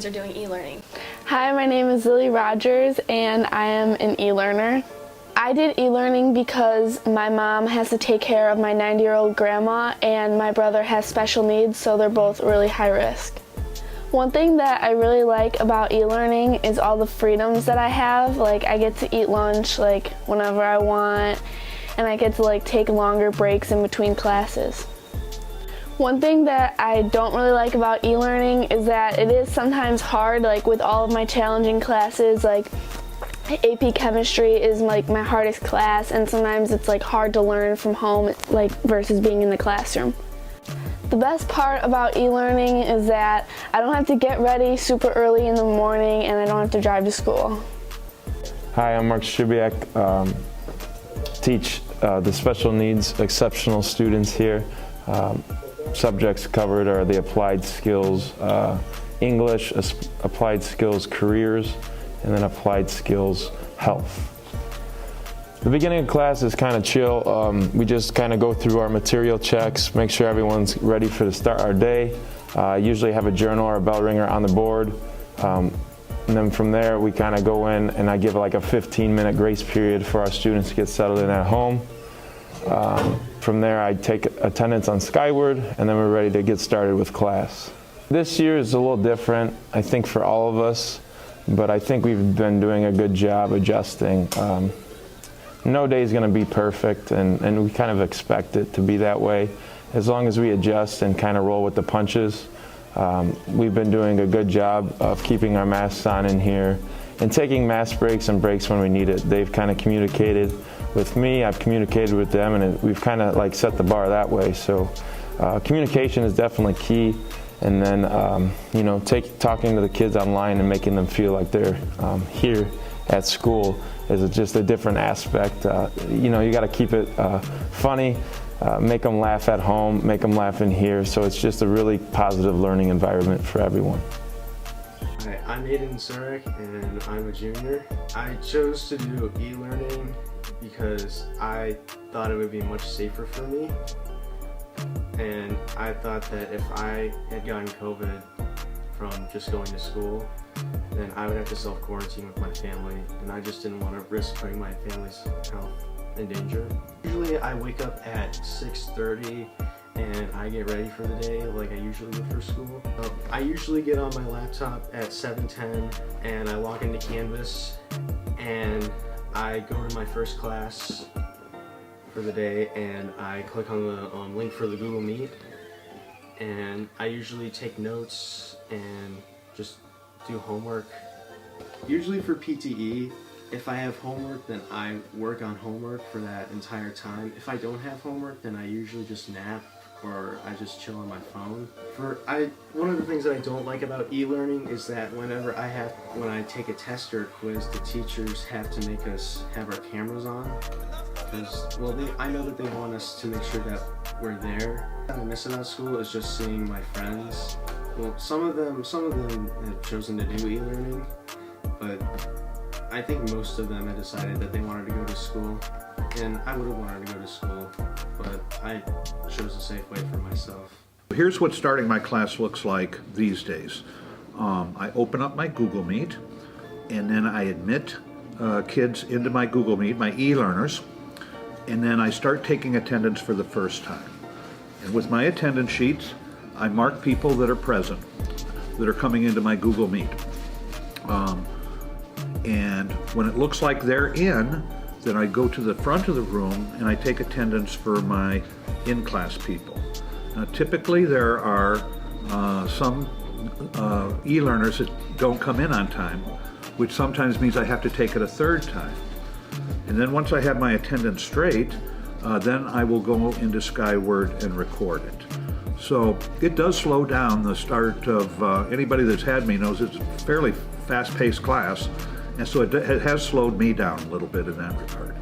Are doing e-learning. Hi, my name is Lily Rogers and I am an e-learner. I did e-learning because my mom has to take care of my 90-year-old grandma and my brother has special needs, so they're both really high risk. One thing that I really like about e-learning is all the freedoms that I have. Like, I get to eat lunch whenever I want, and I get to take longer breaks in between classes. One thing that I don't really like about e-learning is that it is sometimes hard, with all of my challenging classes, AP Chemistry is my hardest class, and sometimes it's hard to learn from home versus being in the classroom. The best part about e-learning is that I don't have to get ready super early in the morning and I don't have to drive to school. Hi, I'm Mark Shibiak. Teach the special needs exceptional students here. Subjects covered are the applied skills, English, applied skills careers, and then applied skills health. The beginning of class is kind of chill. We just kind of go through our material checks, make sure everyone's ready for the start of our day. Usually have a journal or a bell ringer on the board. And then from there we kind of go in and I give a 15-minute grace period for our students to get settled in at home. From there I take attendance on Skyward and then we're ready to get started with class. This year is a little different, I think, for all of us, but I think we've been doing a good job adjusting. No day is going to be perfect and we kind of expect it to be that way. As long as we adjust and kind of roll with the punches, we've been doing a good job of keeping our masks on in here and taking mask breaks and breaks when we need it. They've kind of communicated with me, I've communicated with them, and we've kind of set the bar that way. So communication is definitely key, and then talking to the kids online and making them feel like they're here at school is just a different aspect. You got to keep it funny, make them laugh at home, make them laugh in here, so it's just a really positive learning environment for everyone. Hi, I'm Aiden Zurek and I'm a junior. I chose to do e-learning because I thought it would be much safer for me, and I thought that if I had gotten COVID from just going to school, then I would have to self-quarantine with my family, and I just didn't want to risk putting my family's health in danger. Usually I wake up at 6:30 and I get ready for the day like I usually do for school. I usually get on my laptop at 7:10 and I log into Canvas and I go to my first class for the day and I click on the link for the Google Meet, and I usually take notes and just do homework. Usually for PTE, if I have homework, then I work on homework for that entire time. If I don't have homework, then I usually just nap or I just chill on my phone. One of the things that I don't like about e-learning is that when I take a test or a quiz, the teachers have to make us have our cameras on. Because, I know that they want us to make sure that we're there. What I miss about school is just seeing my friends. Well, some of them have chosen to do e-learning, but I think most of them had decided that they wanted to go to school, and I would have wanted to go to school, but I chose a safe way for myself. Here's what starting my class looks like these days. I open up my Google Meet, and then I admit kids into my Google Meet, my e-learners, and then I start taking attendance for the first time. And with my attendance sheets, I mark people that are present, that are coming into my Google Meet. And when it looks like they're in, then I go to the front of the room and I take attendance for my in-class people. Now, typically there are some e-learners that don't come in on time, which sometimes means I have to take it a third time. And then once I have my attendance straight, then I will go into Skyward and record it. So it does slow down the start of, anybody that's had me knows it's a fairly fast-paced class, and so it has slowed me down a little bit in that regard.